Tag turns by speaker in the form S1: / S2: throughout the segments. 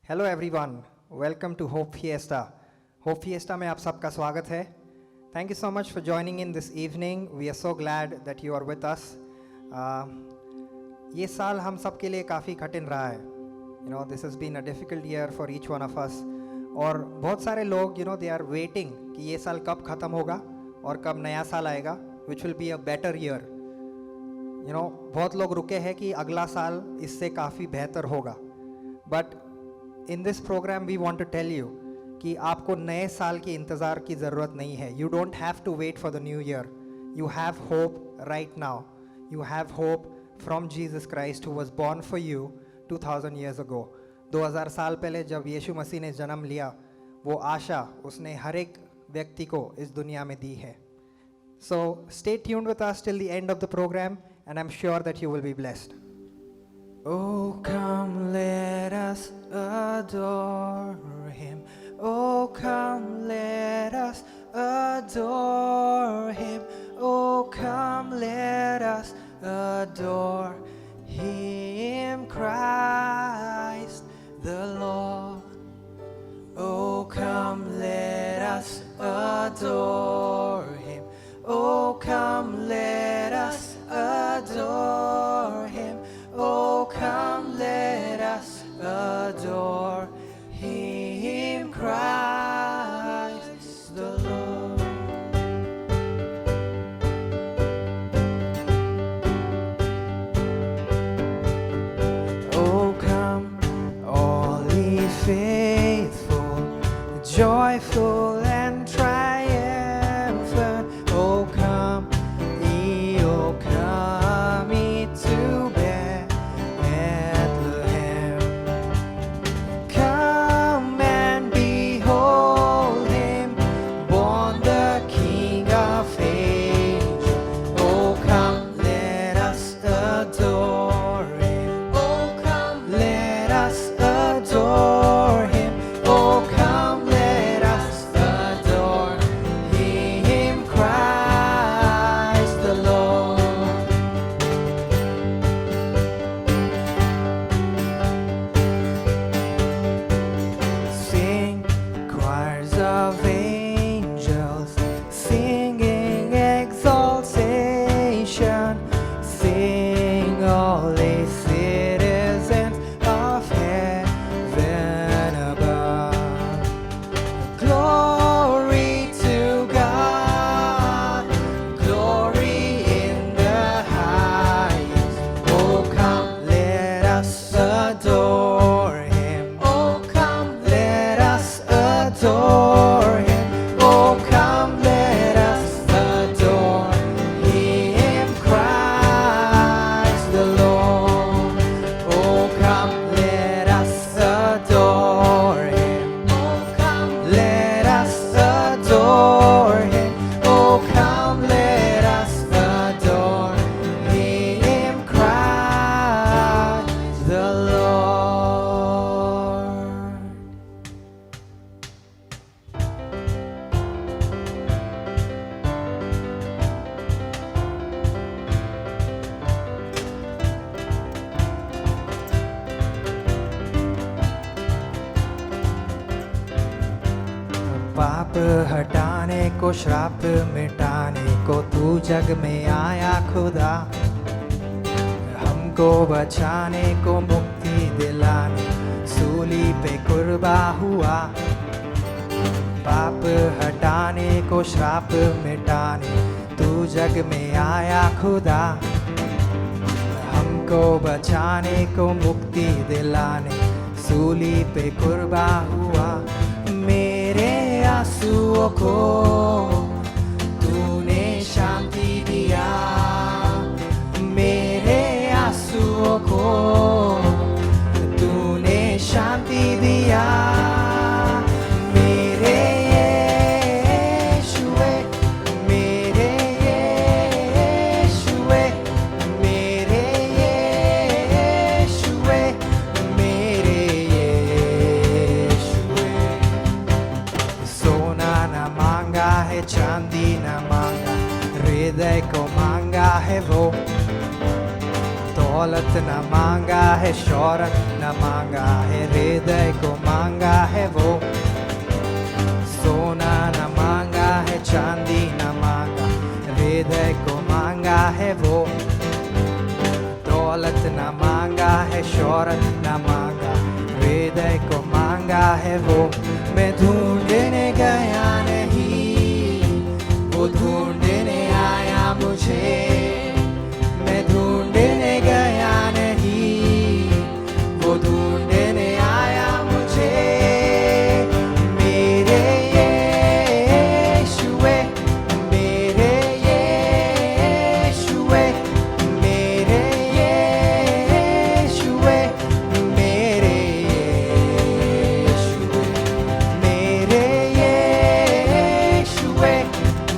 S1: Hello everyone, welcome to hope fiesta. Hope fiesta में आप सबका स्वागत है। Thank you so much for joining in this evening. We are so glad that you are with us. ये साल हम सब के लिए काफ़ी कठिन रहा है। This has been a difficult year for each one of us. और बहुत सारे लोग दे आर वेटिंग कि ये साल कब ख़त्म होगा और कब नया साल आएगा, which will be a better year. बहुत लोग रुके हैं कि अगला साल इससे काफ़ी बेहतर होगा। But in this programme we want to tell you कि आपको नए साल की इंतज़ार की ज़रूरत नहीं है। You don't have to wait for the new year. You have hope right now. You have hope from Jesus Christ who was born for you 2000 years ago. 2000 साल पहले जब यीशु मसीह ने जन्म लिया, वो आशा उसने हर एक व्यक्ति को इस दुनिया में दी है। So stay tuned with us till the end of the programme and I'm sure that you will be blessed.
S2: Oh, come, let us adore Him. Oh, come, let us adore Him. Oh, come, let us adore Him, Christ the Lord. Oh, come, let us adore Him. Oh, come, let us adore Him. Oh, come, let us adore Him, Christ the Lord. Oh, come, all ye faithful, joyful and triumphant. Oh, come, to Bethlehem. Come and behold Him, born the King of Ages. Oh, come, let us adore Him. Oh, come, let us adore Him. Oh, come, let us adore Him, Christ the Lord. Of angels singing exaltation, sing all ye citizens of heaven above. Glory to God, glory in the highest. Oh, come, let us adore Him. Oh, come, let us adore Him. Oh, come, let us adore Him, Christ the Lord. Oh, come, let us adore Him. Oh, come, let us adore Him. Oh, come, let us adore Him, Christ the Lord. पाप हटाने को, श्राप मिटाने को तू जग में आया खुदा। हमको बचाने को, मुक्ति दिलाने सूली पे कुर्बा हुआ। पाप हटाने को, श्राप मिटाने तू जग में आया खुदा। हमको बचाने को, मुक्ति दिलाने सूली पे कुर्बा हुआ। मेरे आंसुओं को तूने शांति दिया। मेरे आंसुओं को तूने शांति दिया। मेरे यीशुए, मेरे यीशुए, मेरे यीशुए, मेरे यीशुए। सोना न मांगा है, चांदी न मांगा, हृदय को मांगा है वो। दौलत न मांगा है शौहरत न मांगा है हृदय को मांगा है वो सोना न मांगा है चांदी न मांगा हृदय को मांगा है वो दौलत न मांगा है शौहरत न मांगा हृदय को मांगा है वो मैं ढूंढने गया नहीं वो ढूंढने आया मुझे मैं ढूंढने गया नहीं वो ढूंढने आया मुझे मेरे यीशुए मेरे यीशुए मेरे यीशुए मेरे यीशुए मेरे यीशुए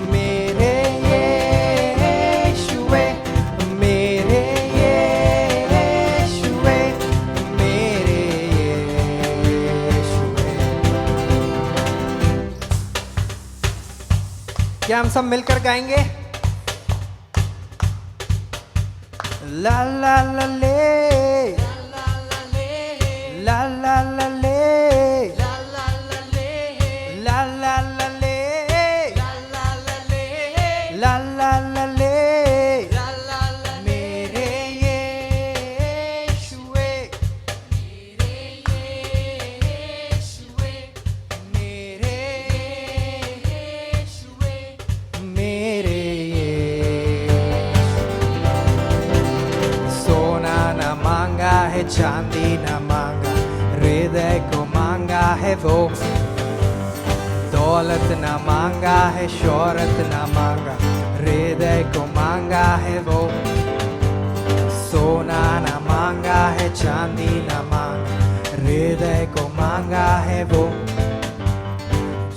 S2: मेरे यीशुए मेरे यीशुए मेरे यीशुए। क्या हम सब मिलकर गाएंगे? ला ला ला ले ला ला ले ला ला ला ले ला ला ला ले ला ला ला ले ला ला ला ले मेरे यीशुए मेरे यीशुए मेरे यीशुए मेरे सोना न मांगा है चांदी न मांगा हृदय को मांगा है वो दौलत न मांगा है शौहरत न मांगा हृदय को मांगा है वो सोना न मांगा है चांदी न मांगा हृदय को मांगा है वो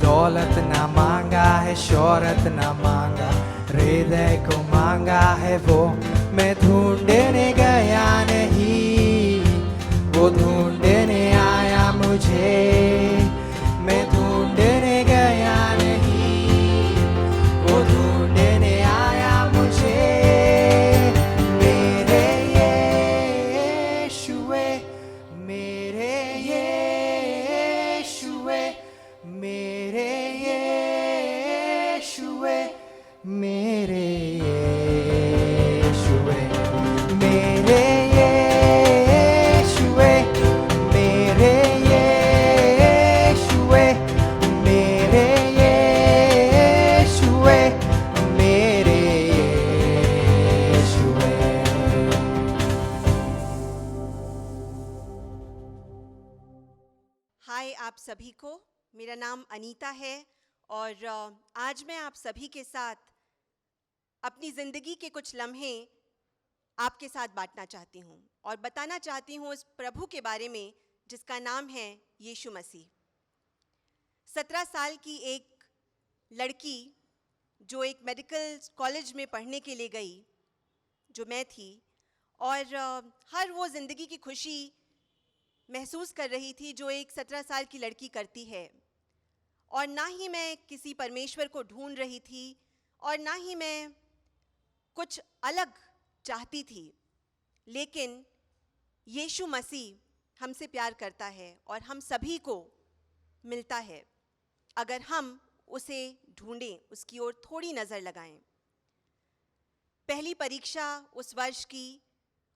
S2: दौलत न मांगा है शौहरत न मांगा हृदय को मांगा है वो मैं ढूंढने गया नहीं वो ढूंढने आया मुझे मैं ढूंढने गया नहीं वो ढूंढने आया मुझे मेरे यीशुए मेरे यीशुए मेरे यीशुए मेरे यीशुए मेरे यीशुए मेरे यीशुए मेरे यीशुए मेरे यीशुए।
S3: हाय आप सभी को, मेरा नाम अनीता है और आज मैं आप सभी के साथ अपनी ज़िंदगी के कुछ लम्हे आपके साथ बांटना चाहती हूँ और बताना चाहती हूँ उस प्रभु के बारे में जिसका नाम है यीशु मसीह। 17 साल की एक लड़की जो एक मेडिकल कॉलेज में पढ़ने के लिए गई, जो मैं थी, और हर वो ज़िंदगी की खुशी महसूस कर रही थी जो एक 17 साल की लड़की करती है। और ना ही मैं किसी परमेश्वर को ढूंढ रही थी और ना ही मैं कुछ अलग चाहती थी, लेकिन यीशु मसीह हमसे प्यार करता है और हम सभी को मिलता है अगर हम उसे ढूंढें, उसकी ओर थोड़ी नज़र लगाएं। पहली परीक्षा उस वर्ष की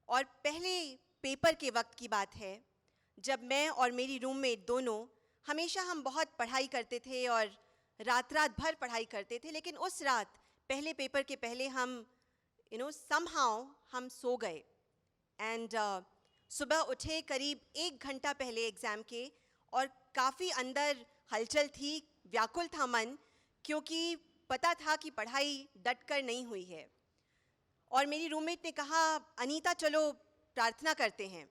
S3: और पहले पेपर के वक्त की बात है जब मैं और मेरी रूममेट दोनों हमेशा हम बहुत पढ़ाई करते थे और रात भर पढ़ाई करते थे, लेकिन उस रात पहले पेपर के पहले हम somehow हम सो गए एंड सुबह उठे करीब 1 घंटा पहले एग्ज़ाम के और काफ़ी अंदर हलचल थी, व्याकुल था मन, क्योंकि पता था कि पढ़ाई डटकर नहीं हुई है। और मेरी रूममेट ने कहा, अनीता चलो प्रार्थना करते हैं।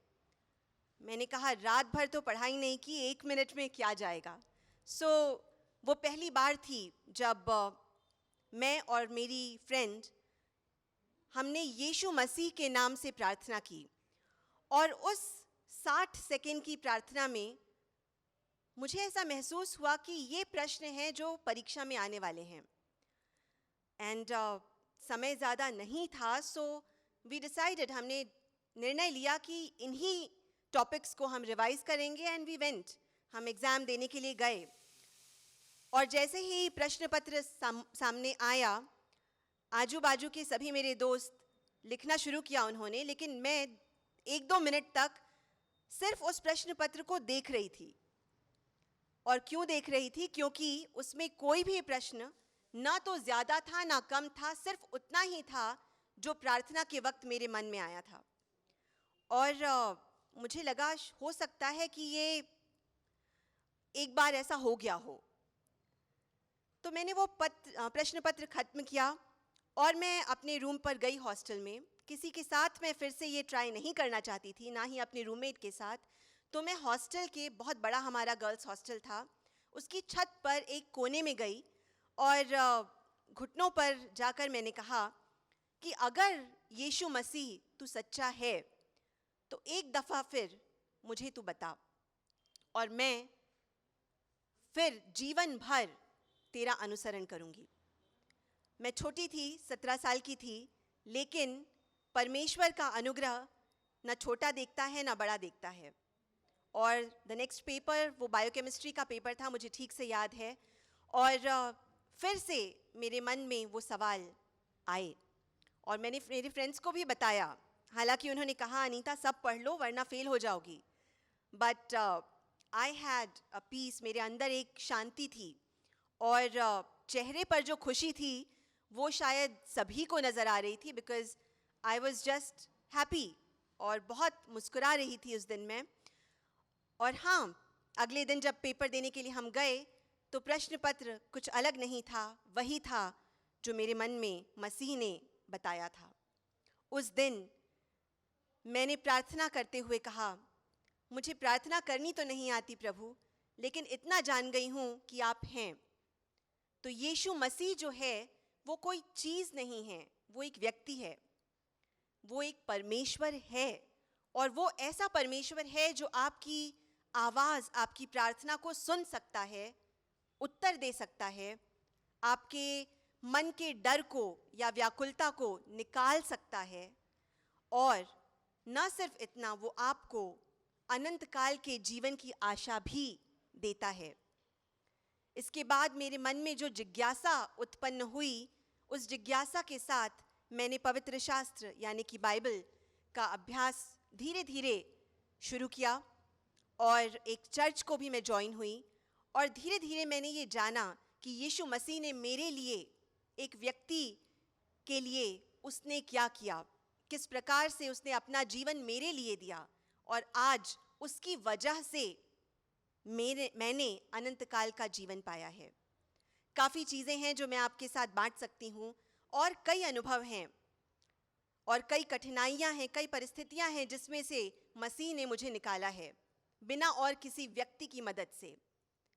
S3: मैंने कहा रात भर तो पढ़ाई नहीं की, 1 मिनट में क्या जाएगा। वो पहली बार थी जब मैं और मेरी फ्रेंड हमने यीशु मसीह के नाम से प्रार्थना की। और उस 60 सेकेंड की प्रार्थना में मुझे ऐसा महसूस हुआ कि ये प्रश्न हैं जो परीक्षा में आने वाले हैं। एंड समय ज़्यादा नहीं था, सो वी डिसाइडेड, हमने निर्णय लिया कि इन्हीं टॉपिक्स को हम रिवाइज करेंगे एंड वी वेंट. हम एग्ज़ाम देने के लिए गए और जैसे ही प्रश्न पत्र सामने आया, आजू बाजू के सभी मेरे दोस्त लिखना शुरू किया उन्होंने, लेकिन मैं 1-2 मिनट तक सिर्फ उस प्रश्न पत्र को देख रही थी. और क्यों देख रही थी? क्योंकि उसमें कोई भी प्रश्न ना तो ज़्यादा था ना कम था, सिर्फ उतना ही था जो प्रार्थना के वक्त मेरे मन में आया था. और मुझे लगा हो सकता है कि ये एक बार ऐसा हो गया हो. तो मैंने वो प्रश्न पत्र खत्म किया और मैं अपने रूम पर गई हॉस्टल में. किसी के साथ मैं फिर से ये ट्राई नहीं करना चाहती थी, ना ही अपने रूममेट के साथ. तो मैं हॉस्टल के, बहुत बड़ा हमारा गर्ल्स हॉस्टल था, उसकी छत पर एक कोने में गई और घुटनों पर जाकर मैंने कहा कि अगर यीशु मसीह तू सच्चा है तो एक दफ़ा फिर मुझे तू बता और मैं फिर जीवन भर तेरा अनुसरण करूंगी. मैं छोटी थी, 17 साल की थी, लेकिन परमेश्वर का अनुग्रह न छोटा देखता है न बड़ा देखता है. और द नेक्स्ट पेपर वो बायोकेमिस्ट्री का पेपर था, मुझे ठीक से याद है. और फिर से मेरे मन में वो सवाल आए और मैंने मेरे फ्रेंड्स को भी बताया. हालांकि उन्होंने कहा अनीता सब पढ़ लो वरना फेल हो जाओगी, but I had a peace. मेरे अंदर एक शांति थी और चेहरे पर जो खुशी थी वो शायद सभी को नज़र आ रही थी, because I was just happy और बहुत मुस्कुरा रही थी उस दिन में. और हाँ, अगले दिन जब पेपर देने के लिए हम गए तो प्रश्न पत्र कुछ अलग नहीं था, वही था जो मेरे मन में मसीह ने बताया था. उस दिन मैंने प्रार्थना करते हुए कहा, मुझे प्रार्थना करनी तो नहीं आती प्रभु, लेकिन इतना जान गई हूँ कि आप हैं. तो यीशु मसीह जो है वो कोई चीज़ नहीं है, वो एक व्यक्ति है, वो एक परमेश्वर है. और वो ऐसा परमेश्वर है जो आपकी आवाज़, आपकी प्रार्थना को सुन सकता है, उत्तर दे सकता है, आपके मन के डर को या व्याकुलता को निकाल सकता है. और न सिर्फ इतना, वो आपको अनंत काल के जीवन की आशा भी देता है. इसके बाद मेरे मन में जो जिज्ञासा उत्पन्न हुई, उस जिज्ञासा के साथ मैंने पवित्र शास्त्र यानी कि बाइबल का अभ्यास धीरे धीरे शुरू किया और एक चर्च को भी मैं ज्वाइन हुई. और धीरे धीरे मैंने ये जाना कि यीशु मसीह ने मेरे लिए, एक व्यक्ति के लिए उसने क्या किया, किस प्रकार से उसने अपना जीवन मेरे लिए दिया. और आज उसकी वजह से मैंने अनंत काल का जीवन पाया है. काफ़ी चीज़ें हैं जो मैं आपके साथ बांट सकती हूँ और कई अनुभव हैं और कई कठिनाइयाँ हैं, कई परिस्थितियाँ हैं जिसमें से मसीह ने मुझे निकाला है बिना और किसी व्यक्ति की मदद से.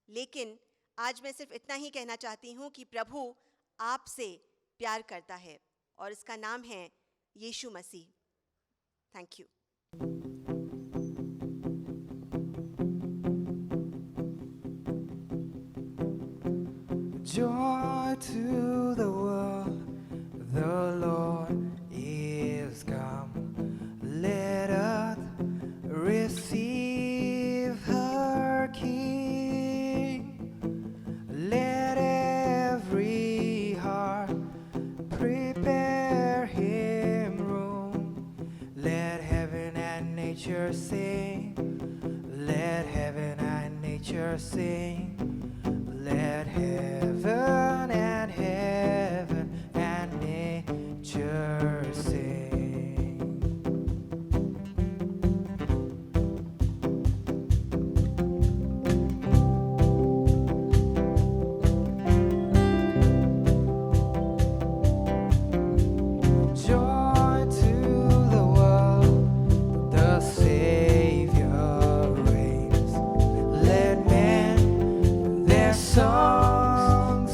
S3: लेकिन आज मैं सिर्फ इतना ही कहना चाहती हूँ कि प्रभु आपसे प्यार करता है और इसका नाम है Yeshu Masih. Thank you.
S2: Joy to the world, the Lord is come. Let us receive her King. Let every heart prepare him room. Let heaven and nature sing. Let heaven and nature sing. Let heaven and nature sing. Joy to the world, the Savior reigns. Let men their songs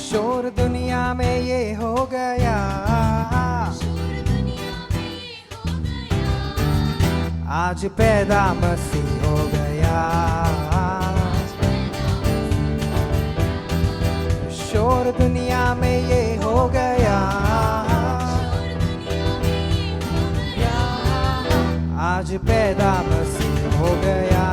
S1: शोर दुनिया में ये हो गया, आज पैदा मसीह हो गया। शोर दुनिया में ये हो गया, आज पैदा मसीह हो गया।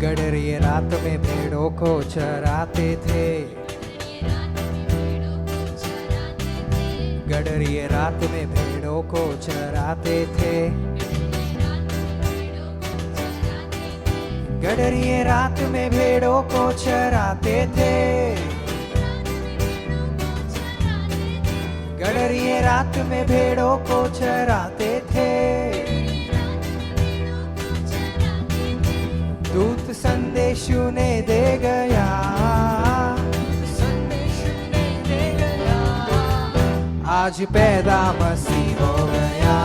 S1: गडरिए रात में भेड़ों को चराते थे, गडरिए रात में भेड़ों को चराते थे, गडरिए रात में भेड़ों को चराते थे, गडरिए रात में भेड़ों को चराते थे। दूत संदेश उन्हें दे गया, आज पैदा मसीह हो गया,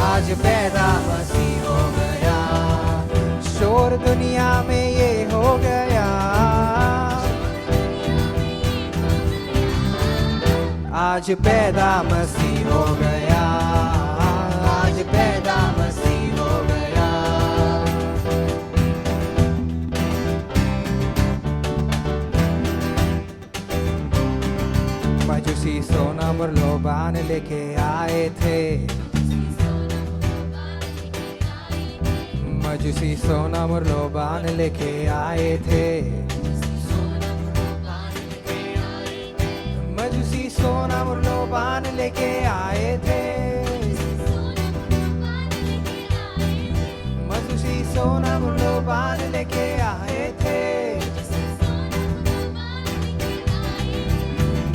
S1: आज पैदा मसीह हो गया। शोर दुनिया में ये हो गया, आज पैदा मसीह हो गया, आज पैदा मसीह हो गया। मजूसी सोना मुरलोबान लेके आए थे, मजूसी सोना मुरलोबान लेके आए थे, मजूसी सोना मुरलोबान लेके आए थे, मजूसी सोना मुरलोबान लेके आए थे।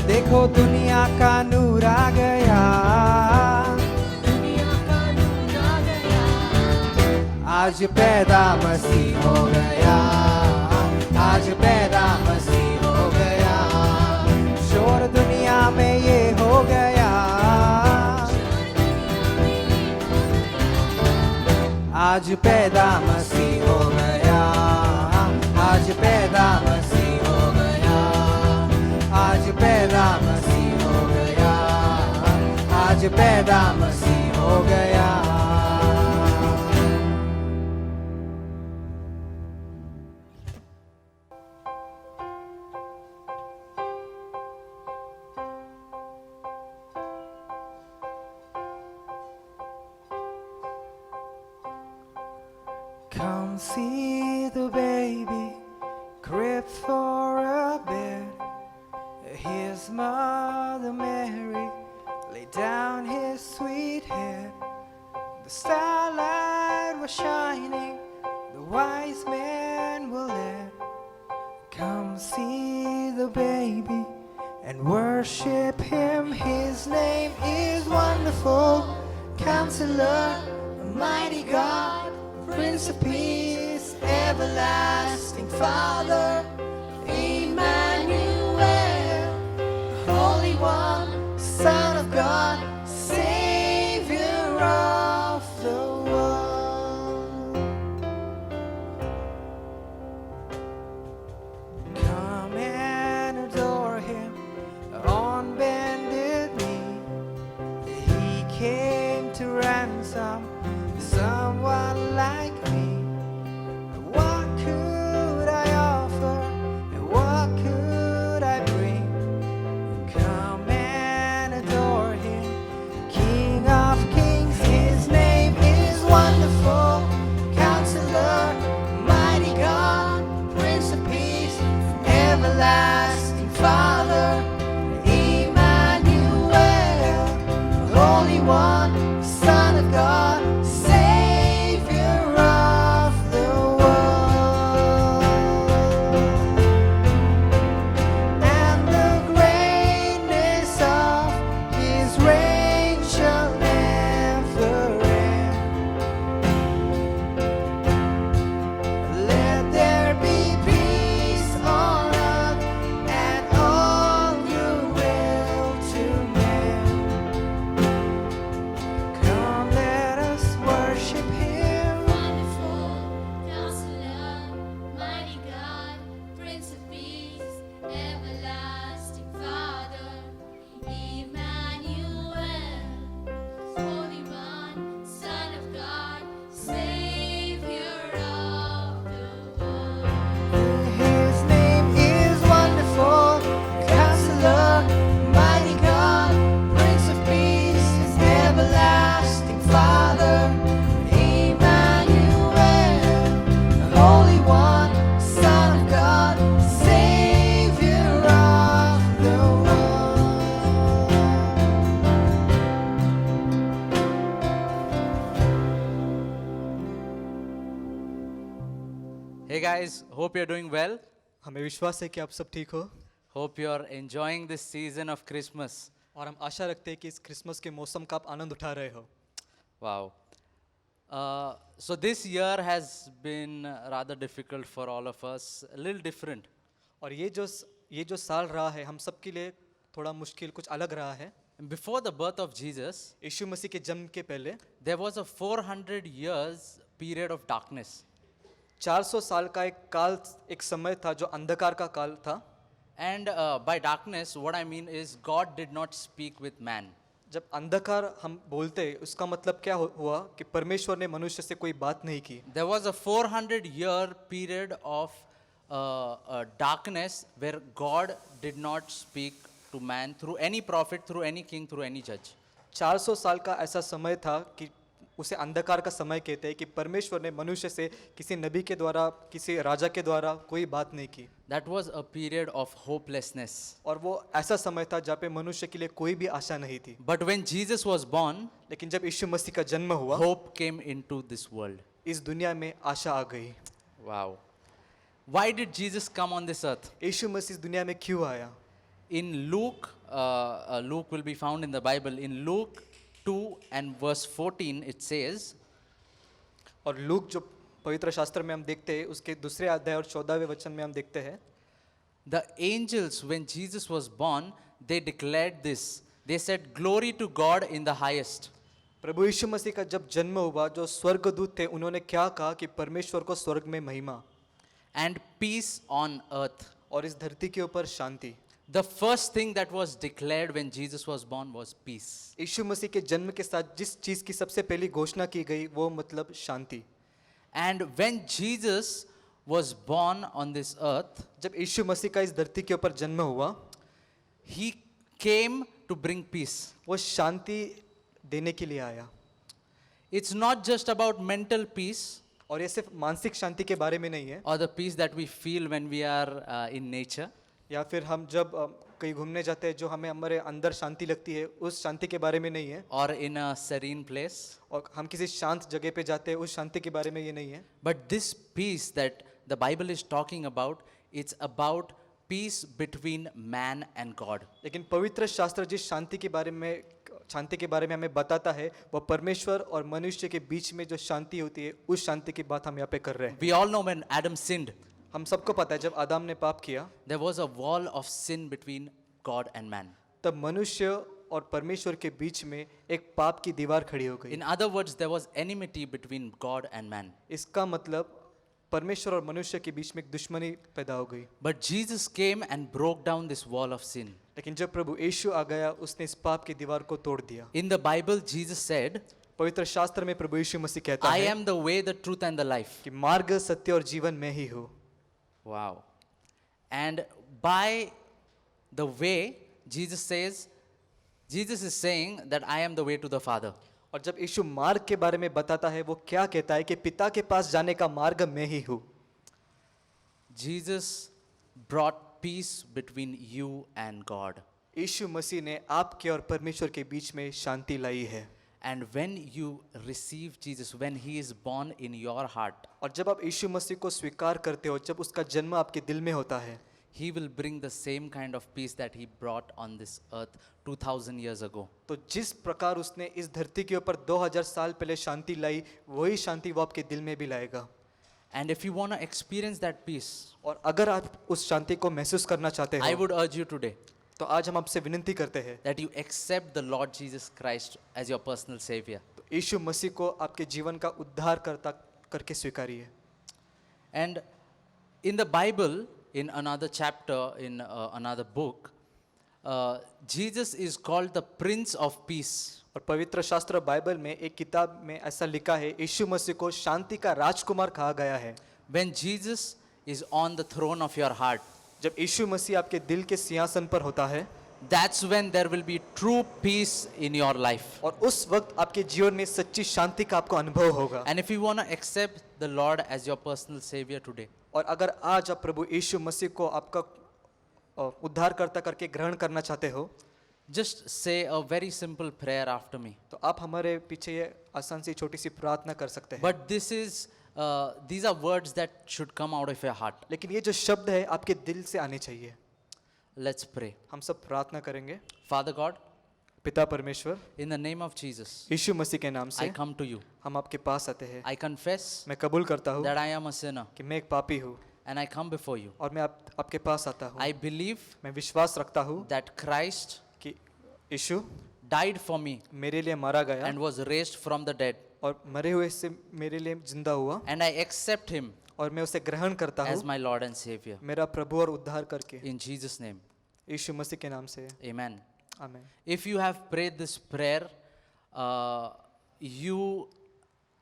S1: देखो दुनिया का नूर आ गया, आज पैदा मसीह हो गया, आज पैदा मसीह हो गया। शोर दुनिया में ये हो गया, आज पैदा मसीह हो गया, आज पैदा मसीह हो गया, आज पैदा मसीह हो गया, आज पैदा मसीह हो गया। Come see the baby crib for a bed. His mother Mary laid down his sweet head. The starlight was shining, the wise men were led. Come see the baby and worship him. His name is Wonderful Counselor, Mighty God, Prince of Peace, Everlasting Father, Emmanuel, Holy One, Son of God, Savior of the world. Come and adore him on bended knee. He came to ransom someone like me. What could I offer
S2: Hey guys, hope you're doing well.
S4: हमें विश्वास है कि आप सब ठीक हो
S2: Hope you're enjoying this season of Christmas.
S4: और हम आशा रखते हैं कि इस क्रिसमस के मौसम का आप आनंद उठा रहे हो।
S2: Wow. So this year has been rather difficult for all of us, a little different.
S4: और ये जो साल रहा है हम सब के लिए थोड़ा मुश्किल कुछ अलग रहा है।
S2: And before the birth of Jesus,
S4: यीशु मसीह के जन्म के पहले
S2: there was a 400 years period of darkness.
S4: 400 साल का एक समय था जो अंधकार का काल था।
S2: And by darkness, what I mean is God did not speak with man.
S4: जब अंधकार हम बोलते उसका मतलब क्या हुआ कि परमेश्वर ने मनुष्य से कोई बात नहीं की।
S2: There was a 400-year period of darkness where God did not speak to man through any prophet, through any king, through any judge.
S4: 400 साल का ऐसा समय था कि उसे अंधकार का समय कहते हैं कि परमेश्वर ने मनुष्य से किसी नबी के द्वारा किसी राजा के द्वारा कोई बात नहीं की।
S2: That was a period of hopelessness.
S4: और वो ऐसा समय था जहाँ पे मनुष्य के लिए कोई भी आशा नहीं थी।
S2: But when Jesus was born,
S4: लेकिन जब यीशु मसीह का जन्म हुआ
S2: hope came into this world.
S4: इस दुनिया में आशा आ गई।
S2: Wow. Why did Jesus come on this earth?
S4: यीशु मसीह इस दुनिया में क्यों आया?
S2: In Luke, Luke will be found in the Bible. In Luke 2 and verse 14, it says,
S4: और लूक जो पवित्र शास्त्र में हम देखते हैं उसके दूसरे अध्याय और 14वें वचन में हम देखते हैं
S2: the angels, when Jesus was born, they declared this. They said, Glory to God in the highest.
S4: प्रभु यीशु मसीह का जब जन्म हुआ जो स्वर्गदूत थे उन्होंने क्या कहा कि परमेश्वर को स्वर्ग में महिमा
S2: And peace on earth.
S4: और इस धरती के ऊपर शांति।
S2: The first thing that was declared when Jesus was born was peace.
S4: यीशु मसीह के जन्म के साथ जिस चीज की सबसे पहली घोषणा की गई वो मतलब शांति।
S2: And when Jesus was born on this earth,
S4: जब यीशु मसीह का इस धरती के ऊपर जन्म हुआ
S2: he came to bring peace.
S4: वो शांति देने के लिए आया।
S2: It's not just about mental peace
S4: और ये सिर्फ मानसिक शांति के बारे में नहीं है
S2: or the peace that we feel when we are in nature.
S4: या फिर हम जब कहीं घूमने जाते हैं जो हमें हमारे अंदर शांति लगती है उस शांति के बारे में नहीं है
S2: Or in a serene place.
S4: और हम किसी शांत जगह पे जाते हैं उस शांति के बारे में ये नहीं है
S2: But this peace that the Bible is talking about, it's about peace between man and God.
S4: लेकिन पवित्र शास्त्र जिस शांति के बारे में हमें बताता है वो परमेश्वर और मनुष्य के बीच में जो शांति होती है उस शांति की बात हम यहाँ पे कर रहे हैं।
S2: We all know when Adam sinned,
S4: हम सबको पता है जब आदम ने पाप किया
S2: there was a wall of sin between God and man.
S4: तब मनुष्य और परमेश्वर के बीच में एक पाप की दीवार खड़ी हो गई।
S2: In other words, there was enmity between God and man.
S4: इसका मतलब परमेश्वर और मनुष्य के बीच में एक दुश्मनी पैदा हो गई।
S2: But Jesus came and broke down this wall of sin.
S4: लेकिन जब प्रभु यीशु आ गया उसने इस पाप की दीवार को तोड़ दिया।
S2: In the Bible, Jesus said,
S4: पवित्र शास्त्र में प्रभु यीशु मसीह कहता
S2: I
S4: है
S2: am the way, the truth and the life.
S4: कि मार्ग सत्य और जीवन मैं ही हूँ।
S2: Wow. And by the way, Jesus is saying that I am the way to the Father.
S4: और जब यीशु मार्ग के बारे में बताता है वो क्या कहता है कि पिता के पास जाने का मार्ग मैं ही हूँ।
S2: Jesus brought peace between you and God.
S4: यीशु मसीह ने आपके और परमेश्वर के बीच में शांति लाई है।
S2: And when you receive Jesus, when He is born in your heart,
S4: और जब आप यीशु मसीह को स्वीकार करते हो जब उसका जन्म आपके दिल में होता है
S2: He will bring the same kind of peace that He brought on this earth 2000 years ago.
S4: तो जिस प्रकार उसने इस धरती के ऊपर 2000 साल पहले शांति लाई वही शांति वो आपके दिल में भी लाएगा।
S2: And if you want to experience that peace,
S4: और अगर आप उस शांति को महसूस करना चाहते
S2: I
S4: हो
S2: would urge you today
S4: तो आज हम आपसे विनती करते हैं
S2: that you accept the Lord Jesus Christ as your personal Savior.
S4: तो यीशु मसीह को आपके जीवन का उद्धार करके स्वीकारिए।
S2: And in the Bible, in another chapter, in another book, Jesus is called the Prince of Peace.
S4: और पवित्र शास्त्र बाइबल में एक किताब में ऐसा लिखा है यीशु मसीह को शांति का राजकुमार कहा गया है।
S2: When Jesus is on the throne of your heart,
S4: जब यीशु मसीह आपके दिल के सिंहासन पर होता है
S2: that's when there will be true peace in your life.
S4: और उस वक्त आपके जीवन में सच्ची शांति का आपको अनुभव होगा।
S2: And if you want to accept the Lord as your personal Savior today,
S4: और अगर आज आप प्रभु यीशु मसीह को आपका उद्धारकर्ता करके ग्रहण करना चाहते हो
S2: just say a very simple prayer after me.
S4: तो आप हमारे पीछे ये आसान सी छोटी सी प्रार्थना कर सकते हैं।
S2: But this is these are words that should come out of your heart.
S4: लेकिन ये जो शब्द है आपके दिल से आने चाहिए.
S2: Let's pray.
S4: हम सब प्रार्थना करेंगे.
S2: Father God,
S4: पिता परमेश्वर,
S2: in the name of Jesus,
S4: यीशु मसीह के नाम
S2: I
S4: से
S2: come to you.
S4: हम आपके पास आते हैं.
S2: I confess
S4: मैं कबूल करता हूँ
S2: that I am a sinner
S4: कि मैं एक पापी हूँ
S2: and I come before you.
S4: और मैं आपके पास आता हूँ.
S2: I believe
S4: मैं विश्वास रखता हूँ
S2: that Christ
S4: कि यीशु
S2: died for me
S4: मेरे लिए मारा गया
S2: and was raised from the dead,
S4: और मरे हुए से मेरे लिए जिंदा हुआ
S2: and I accept him
S4: और मैं उसे ग्रहण करता
S2: as
S4: हूँ
S2: my Lord and Savior.
S4: मेरा प्रभु और उद्धार करके.
S2: In Jesus' name,
S4: यीशु मसीह के नाम से
S2: amen.
S4: आमीन.
S2: If you have prayed this prayer, you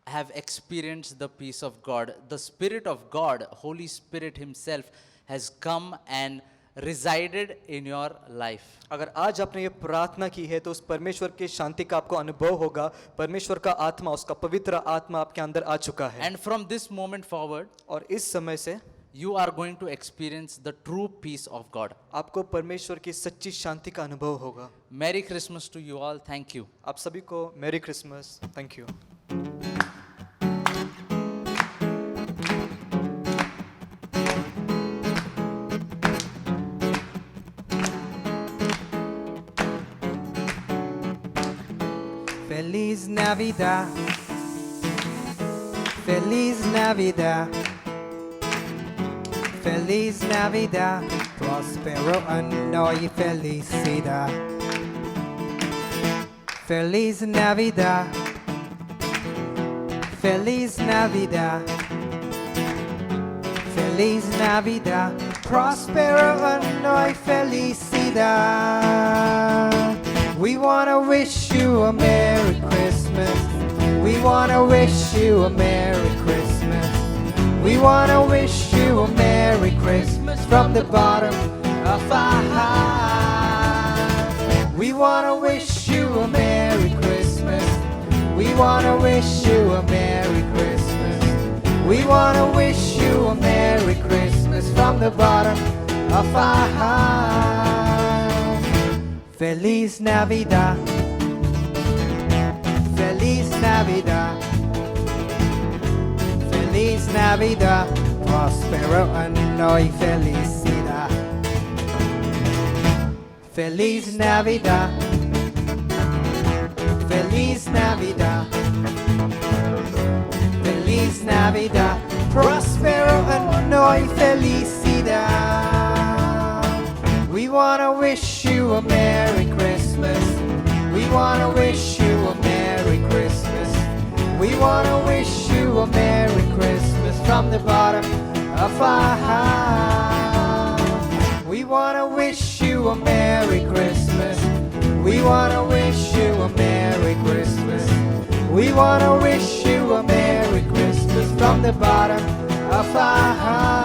S2: have experienced the peace of God. The Spirit of God, Holy Spirit Himself, has come and resided in your life.
S4: अगर आज आपने ये प्रार्थना की है तो उस परमेश्वर की शांति का आपको अनुभव होगा. परमेश्वर का आत्मा, उसका पवित्र आत्मा आपके अंदर आ चुका है.
S2: And from this moment forward,
S4: और इस समय से
S2: you are going to experience the true peace of God.
S4: आपको परमेश्वर की सच्ची शांति का अनुभव होगा.
S2: Merry Christmas to you all. Thank you.
S4: आप सभी को मेरी Christmas. Thank you.
S1: Feliz Navidad, Feliz Navidad, Feliz Navidad, prospero anno y felicidad. Feliz Navidad, Feliz Navidad, Feliz Navidad, prospero anno y felicidad. We want to wish you a Merry Christmas. We want to wish you a Merry Christmas. We want to wish you a Merry Christmas from the bottom of our heart. We want to wish you a Merry Christmas. We want to wish you a Merry Christmas. We want to wish you a Merry Christmas from the bottom of our heart. Feliz Navidad, Feliz Navidad, Feliz Navidad, prospero anno y felicidad. Feliz Navidad, Feliz Navidad, Feliz Navidad, prospero anno y felicidad. We want to wish you a Merry Christmas. We want to wish you a Merry Christmas. We want to wish you a Merry Christmas from the bottom of our heart. We want to wish you a Merry Christmas. We want to wish you a Merry Christmas. We want to wish you a Merry Christmas from the bottom of our heart.